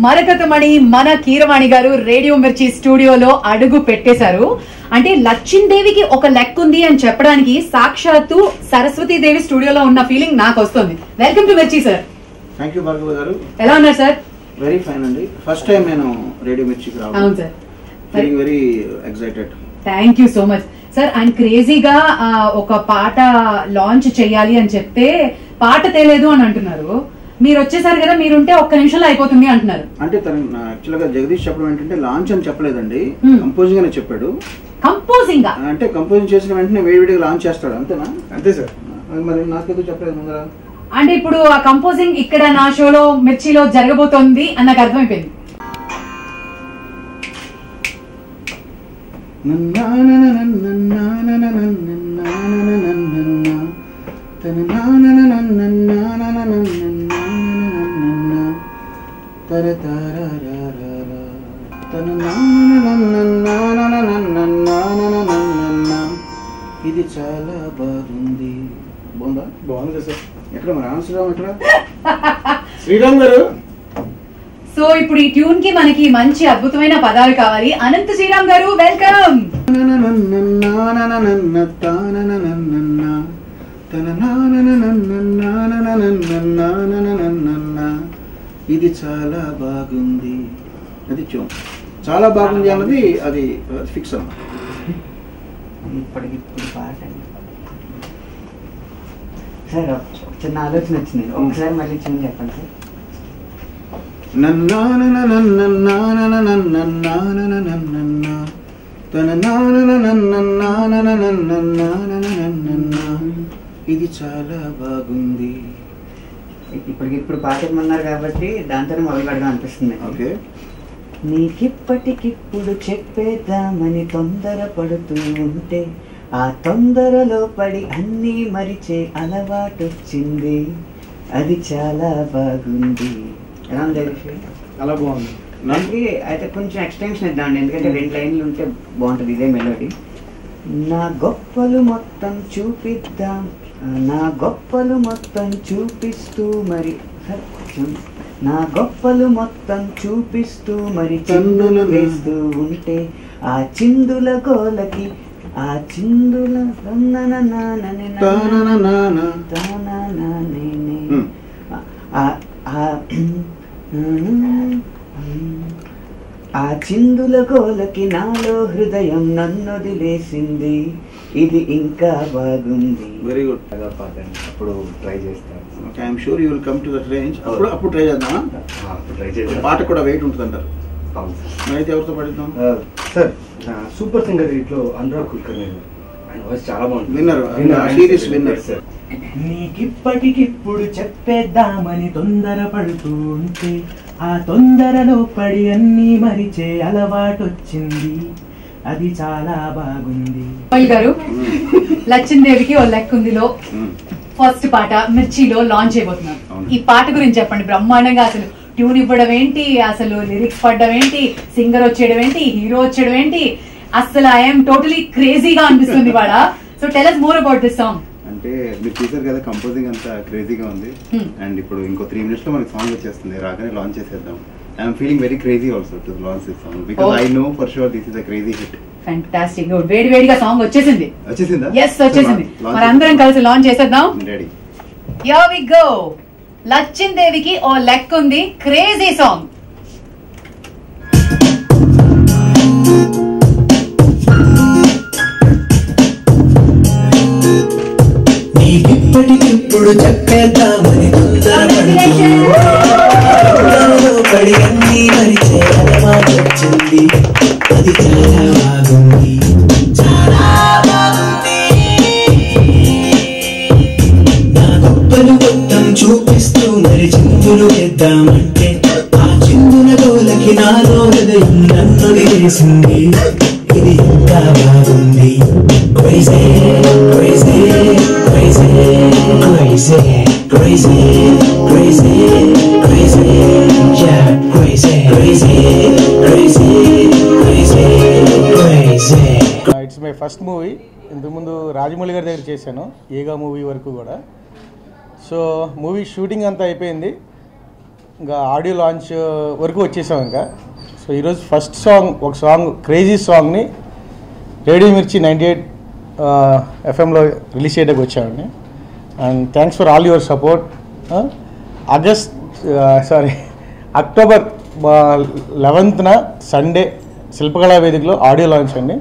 మరకతమణి మన కీరవాణి గారు రేడియో మిర్చి స్టూడియోలో అడుగు పెట్టేశారు. అంటే లచ్చిందేవికి ఒక లెక్క ఉంది అని చెప్పడానికి సాక్షాత్తు సరస్వతి దేవి స్టూడియోలో ఉన్న ఫీలింగ్ నాకు వస్తుంది. వెల్కమ్ టు మిర్చి సార్. థ్యాంక్ యూ భార్గవ గారు. ఎలా ఉన్నారు సార్? వెరీ ఫైన్ అండి. ఫస్ట్ టైం నేను రేడియో మిర్చికి రావడం. అవును sir. Feeling very excited. Thank you so much sir. And క్రేజీగా ఒక పాట లాంచ్ చేయాలి అని చెప్తే పాట తేలేదు అని అంటున్నారు. మీరు వచ్చేసారు కదా, మీరుంటే ఒక్క నిమిషంలో అయిపోతుంది అంటున్నారు. అంటే తను యాక్చువల్ గా జగదీష్ చెప్పడం ఏంటంటే లాంచ్ అని చెప్పలేదండి, కంపోజింగ్ అని చెప్పాడు. కంపోజింగ్ అంటే కంపోజింగ్ చేసిన వెంటనే వేడిగా లాంచ్ చేస్తాడు, అంతేనా? అంతే సార్. మరి నాకేదో చెప్పలేదు ముందర. అంటే ఇప్పుడు ఆ కంపోజింగ్ ఇక్కడ నా షోలో మిర్చిలో జరగబోతోంది అని నాకు అర్థమైపోయింది. ఇది చాలా బాగుంది. బాగుందా? బాగుంది సార్. ఎక్కడ మరి శ్రీరామ్ ఎక్కడ? శ్రీరామ్ గారు. సో ఇప్పుడు ఈ ట్యూన్ కి మనకి మంచి అద్భుతమైన పదాలు కావాలి. అనంత శ్రీరామ్ గారు, వెల్కమ్. ఇది చాలా బాగుంది, అది ట్యూన్. చాలా బాగుంది అన్నది అది ఫిక్స్ అన్నమాట. ఇప్పటికిప్పుడు పాట సార్ చిన్న ఆలోచన వచ్చింది, ఒకసారి మళ్ళీ చిన్న చెప్పండి సార్. ఇది చాలా బాగుంది. ఇప్పటికిప్పుడు పాట ఇమ్మన్నారు కాబట్టి దాంతో మొదలు పెడదాం అనిపిస్తుంది. ఓకే. నీకిప్పటికిప్పుడు చెప్పేద్దామని తొందర పడుతూ ఉంటే ఆ తొందరలో పడి అన్నీ మరిచే అలవాటు వచ్చింది, అది చాలా బాగుంది. ఎలా ఉంది? చాలా బాగుంది. నాకు అయితే కొంచెం ఎక్స్టెన్షన్ ఇద్దామండి, ఎందుకంటే 2 లైన్లు ఉంటే బాగుంటుంది ఇదే మెలోడీ. నా గొప్పలు మొత్తం చూపిద్దాం, నా గొప్పలు మొత్తం చూపిస్తూ మరి నా గొప్పలు మొత్తం చూపిస్తూ మరి చిందులు వేస్తూ ఉంటే ఆ చిందుల గోలకి ఆ చిందుల ఆ చిందుల గోలకి నాలో హృదయం నన్నొదిలేసింది, ఇది ఇంకా బాగుంది. Very good. అప్పుడు ట్రై చేస్తాను. I'm sure you will come to that range. అప్పుడు ట్రై చేద్దామా? ట్రై చేద్దాం. పాట కూడా వెయిట్ ఉంటుంది అంటారు. అయితే ఎవరితో పాడిద్దాం సార్? సూపర్ సింగర్ ఇట్లో అనురాగ్ కుల్కర్ని, ఆయన వాయిస్ చాలా బాగుంటుంది. Winner sir. నీకిప్పటికిప్పుడు చెప్పేద్దామని తొందర పడుతూ ఉంటే ఆ తొందరలో పడి అన్నీ మరిచే అలవాటొచ్చింది, అది చాలా బాగుంది. గారు, లచ్చిందేవికి ఓ లెక్క ఉందిలో ఫస్ట్ పాట మిర్చిలో లాంచ్ అయిపోతున్నారు. ఈ పాట గురించి చెప్పండి. బ్రహ్మాండంగా అసలు ట్యూన్ ఇవ్వడం ఏంటి, అసలు లిరిక్స్ పడడం ఏంటి, సింగర్ వచ్చేయడం ఏంటి, హీరో వచ్చేయడం ఏంటి, అసలు ఐఎమ్ టోటలీ క్రేజీగా అనిపిస్తుంది ఇవాళ. So tell us more about this song. అంటే మీరు చూసారు కదా, కంపోజింగ్ అంతా క్రేజీగా ఉంది. అండ్ ఇప్పుడు ఇంకో 3 minutes లో మనకి సాంగ్ వచ్చేస్తుంది, రాగానే లాంచ్ చేసేద్దాం. I'm feeling very crazy also to launch this song because I know for sure this is a crazy hit. Fantastic. వేడి వేడిగా సాంగ్ వచ్చేసింది. వచ్చేసిందా? yes వచ్చేసింది. మరి అందరం కలిసి లాంచ్ చేసేద్దాం. రెడీ. here we go. లచ్చిందేవికి ఓ లెక్క ఉంది, క్రేజీ సాంగ్. నీకిప్పటికిప్పుడు చెప్పేద్దామని పడి అన్నీ మరిచే అలవాటొచ్చింది, అది చాలా బాగుంది, చాలా బాగుంది. నా గొప్పలు మొత్తం చూపిస్తూ మరి చిందులు వేద్దామంటే ఆ చిందుల గోలకి నాలో హృదయం నన్ను వేసింది, ఇది ఇంకా బాగుంది. Crazy, crazy, crazy, crazy, crazy, crazy, crazy, yeah, crazy, crazy, crazy, crazy, crazy. It's my first movie. ఇంతకుముందు రాజమౌళి గారి దగ్గర చేశాను, ఏగా మూవీ వరకు కూడా. సో మూవీ షూటింగ్ అంతా అయిపోయింది. ఇంకా ఆడియో లాంచ్ వరకు వచ్చేసాం ఇంకా. సో ఈరోజు ఫస్ట్ సాంగ్, ఒక సాంగ్ క్రేజీ సాంగ్ని రేడియో మిర్చి 98 FM రిలీజ్ చేయడానికి వచ్చామండి. And thanks for all your support. October 11న సండే శిల్పకళా వేదికలో ఆడియో లాంచ్ అండి.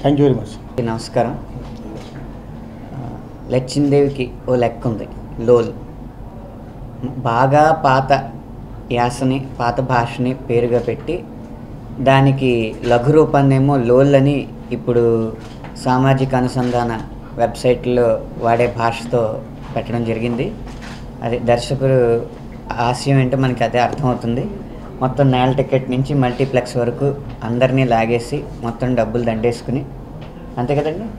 Thank you very much. నమస్కారం. లచ్చిందేవికి ఓ లెక్క ఉంది, లోల్. బాగా పాత యాసని, పాత భాషని పేరుగా పెట్టి దానికి లఘు రూపాన్నేమో లోల్ అని ఇప్పుడు సామాజిక అనుసంధాన వెబ్సైట్లో వాడే భాషతో పెట్టడం జరిగింది. అది దర్శకుడు ఆశయం ఏంటో మనకి అదే అర్థమవుతుంది. మొత్తం నేల టికెట్ నుంచి మల్టీప్లెక్స్ వరకు అందరినీ లాగేసి మొత్తం డబ్బులు దండేసుకుని, అంతే కదండి,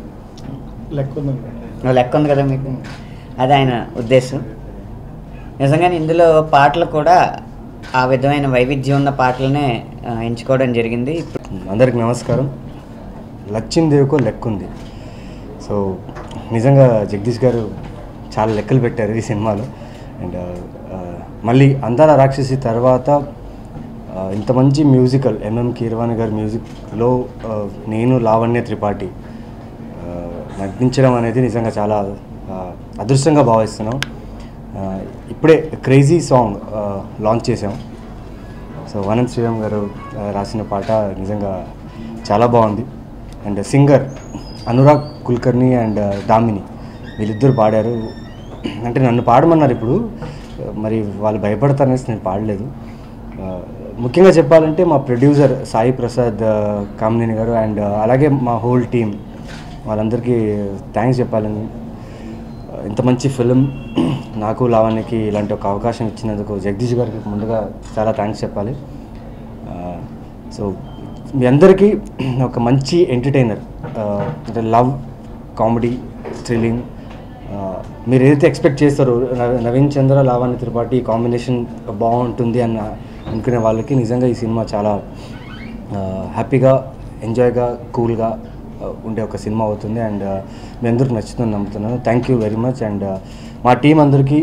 లెక్క ఉంది కదా మీకు, అది ఆయన ఉద్దేశం. నిజంగానే ఇందులో పాటలు కూడా ఆ విధమైన వైవిధ్యం ఉన్న పాటలనే ఎంచుకోవడం జరిగింది. అందరికి నమస్కారం. లచ్చిందేవికో లెక్క ఉంది. సో నిజంగా జగదీష్ గారు చాలా లెక్కలు పెట్టారు ఈ సినిమాలో. అండ్ మళ్ళీ అందాల రాక్షసి తర్వాత ఇంత మంచి మ్యూజికల్ ఎంఎం కీరవాణి గారి మ్యూజిక్లో నేను లావణ్య త్రిపాఠి నటించడం అనేది నిజంగా చాలా అదృష్టంగా భావిస్తున్నాం. ఇప్పుడే క్రేజీ సాంగ్ లాంచ్ చేసాం. సో వనం శ్రీరామ్ గారు రాసిన పాట నిజంగా చాలా బాగుంది. And singer Anurag Kulkarni and Damini వీళ్ళిద్దరు పాడారు. అంటే నన్ను పాడమన్నారు ఇప్పుడు, మరి వాళ్ళు భయపడతారనేసి నేను పాడలేదు. ముఖ్యంగా చెప్పాలంటే మా ప్రొడ్యూసర్ సాయి ప్రసాద్ కామినేని గారు అండ్ అలాగే మా హోల్ టీమ్ వాళ్ళందరికీ థ్యాంక్స్ చెప్పాలని. ఇంత మంచి ఫిలిం నాకు లావణ్యకి ఇలాంటి ఒక అవకాశం ఇచ్చినందుకు జగదీష్ గారికి ముందుగా చాలా థ్యాంక్స్ చెప్పాలి. సో మీ అందరికీ ఒక మంచి ఎంటర్టైనర్, అంటే లవ్, కామెడీ, థ్రిల్లింగ్ మీరు ఏదైతే ఎక్స్పెక్ట్ చేస్తారో నవీన్ చంద్ర లావణ్య త్రిపాఠి కాంబినేషన్ బాగుంటుంది అన్న అనుకునే వాళ్ళకి నిజంగా ఈ సినిమా చాలా హ్యాపీగా, ఎంజాయ్గా, కూల్గా ఉండే ఒక సినిమా అవుతుంది. అండ్ మీ అందరికి నచ్చుతుందని నమ్ముతున్నాను. Thank you very much. And మా టీం అందరికీ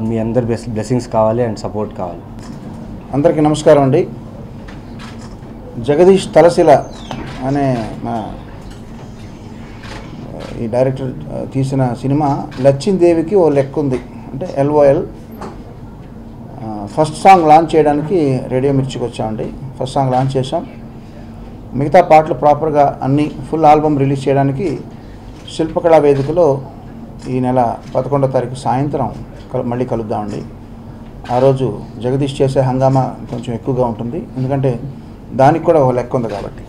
మీ అందరి బ్లెస్సింగ్స్ కావాలి అండ్ సపోర్ట్ కావాలి. అందరికీ నమస్కారం అండి. జగదీష్ తలశిల అనే మా ఈ డైరెక్టర్ తీసిన సినిమా లచ్చిందేవికి ఓ లెక్క ఉంది, అంటే LOL. ఫస్ట్ సాంగ్ లాంచ్ చేయడానికి రేడియో మిర్చికి వచ్చామండి. ఫస్ట్ సాంగ్ లాంచ్ చేసాం. మిగతా పాటలు ప్రాపర్గా అన్నీ ఫుల్ ఆల్బమ్ రిలీజ్ చేయడానికి శిల్పకళా వేదికలో ఈ నెల 11వ తారీఖు సాయంత్రం మళ్ళీ కలుద్దామండి. ఆ రోజు జగదీష్ చేసే హంగామా కొంచెం ఎక్కువగా ఉంటుంది, ఎందుకంటే దానికి కూడా ఒక లెక్క ఉంది కాబట్టి.